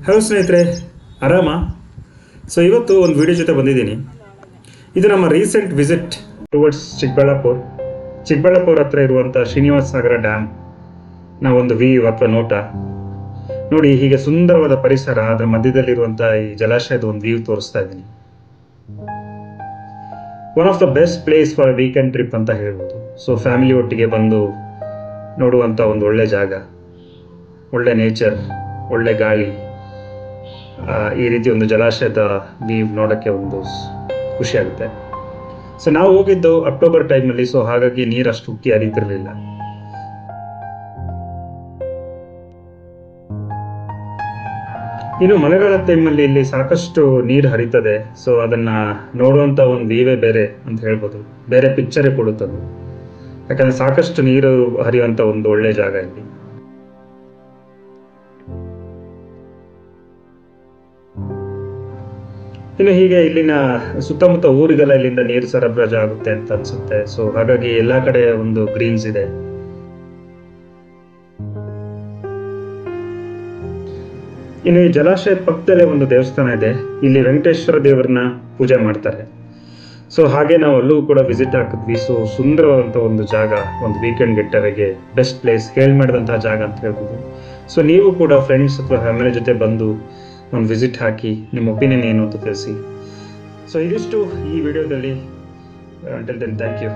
Hello ಸ್ನೇಹಿತರೆ, ಆರಾಮ? So ಇವತ್ತು ಒಂದು ವಿಡಿಯೋ ಜೊತೆ ಬಂದಿದ್ದೀನಿ. ಇದು ನಮ್ಮ ರೀಸೆಂಟ್ ವಿಸಿಟ್ ಟುವರ್ಡ್ಸ್ ಚಿಕ್ಕಬಳ್ಳಾಪುರ ಹತ್ರ ಇರುವಂಥ ಶ್ರೀನಿವಾಸ ಸಾಗರ ಡ್ಯಾಮ್ ನ ಒಂದು ವ್ಯೂ ಅಥವಾ ನೋಟ ನೋಡಿ. ಹೀಗೆ ಸುಂದರವಾದ ಪರಿಸರ, ಅದರ ಮಧ್ಯದಲ್ಲಿರುವಂಥ ಈ ಜಲಾಶಯದ ಒಂದು ವ್ಯೂ ತೋರಿಸ್ತಾ ಇದ್ದೀನಿ. One of the best place for weekend trip ಅಂತ ಹೇಳ್ಬೋದು. ಸೊ ಫ್ಯಾಮಿಲಿ ಒಟ್ಟಿಗೆ ಬಂದು ನೋಡುವಂಥ ಒಂದು ಒಳ್ಳೆ ಜಾಗ, ಒಳ್ಳೆ ನೇಚರ್, ಒಳ್ಳೆ ಗಾಳಿ, ಈ ರೀತಿ ಒಂದು ಜಲಾಶಯದ ವ್ಯೂ ನೋಡೋಕ್ಕೆ ಒಂದು ಖುಷಿ ಆಗುತ್ತೆ. ಸೊ ನಾವು ಹೋಗಿದ್ದು ಅಕ್ಟೋಬರ್ ಟೈಮಲ್ಲಿ, ಸೊ ಹಾಗಾಗಿ ನೀರು ಅಷ್ಟು ಉಕ್ಕಿ ಹರಿತಿರ್ಲಿಲ್ಲ. ಇನ್ನು ಮಳೆಗಾಲ ಟೈಮಲ್ಲಿ ಇಲ್ಲಿ ಸಾಕಷ್ಟು ನೀರು ಹರಿತದೆ. ಸೊ ಅದನ್ನ ನೋಡುವಂತ ಒಂದು ವ್ಯೂವೇ ಬೇರೆ ಅಂತ ಹೇಳ್ಬೋದು, ಬೇರೆ ಪಿಕ್ಚರೇ ಕೊಡುತ್ತದೆ. ಯಾಕಂದ್ರೆ ಸಾಕಷ್ಟು ನೀರು ಹರಿಯುವಂತ ಒಂದು ಒಳ್ಳೆ ಜಾಗ ಇಲ್ಲಿ. ಇನ್ನು ಹೀಗೆ ಇಲ್ಲಿನ ಸುತ್ತಮುತ್ತ ಊರಿಗೆಲ್ಲ ಇಲ್ಲಿಂದ ನೀರು ಸರಬರಾಜು ಆಗುತ್ತೆ ಅಂತ ಅನ್ಸುತ್ತೆ. ಸೊ ಹಾಗಾಗಿ ಎಲ್ಲಾ ಕಡೆ ಒಂದು ಗ್ರೀನ್ಸ್ ಇದೆ. ಇನ್ನು ಈ ಜಲಾಶಯದ ಪಕ್ಕದಲ್ಲೇ ಒಂದು ದೇವಸ್ಥಾನ ಇದೆ. ಇಲ್ಲಿ ವೆಂಕಟೇಶ್ವರ ದೇವರನ್ನ ಪೂಜೆ ಮಾಡ್ತಾರೆ. ಸೊ ಹಾಗೆ ನಾವು ಅಲ್ಲೂ ಕೂಡ ವಿಸಿಟ್ ಹಾಕಿದ್ವಿ. ಸೊ ಸುಂದರವಾದಂಥ ಒಂದು ಜಾಗ, ಒಂದು ವೀಕೆಂಡ್ ಗೆಟ್ಟರಿಗೆ ಬೆಸ್ಟ್ ಪ್ಲೇಸ್, ಮಾಡಿದಂತಹ ಜಾಗ ಅಂತ ಹೇಳ್ಬೋದು. ಸೊ ನೀವು ಕೂಡ ಫ್ರೆಂಡ್ಸ್ ಅಥವಾ ಫ್ಯಾಮಿಲಿ ಜೊತೆ ಬಂದು ಒಂದು ವಿಸಿಟ್ ಹಾಕಿ ನಿಮ್ಮ ಒಪಿನಿಯನ್ ಏನು ಅಂತ ತಿಳಿಸಿ. ಸೊ ಇದಿಷ್ಟು ಈ ವಿಡಿಯೋದಲ್ಲಿ. Until then, thank you.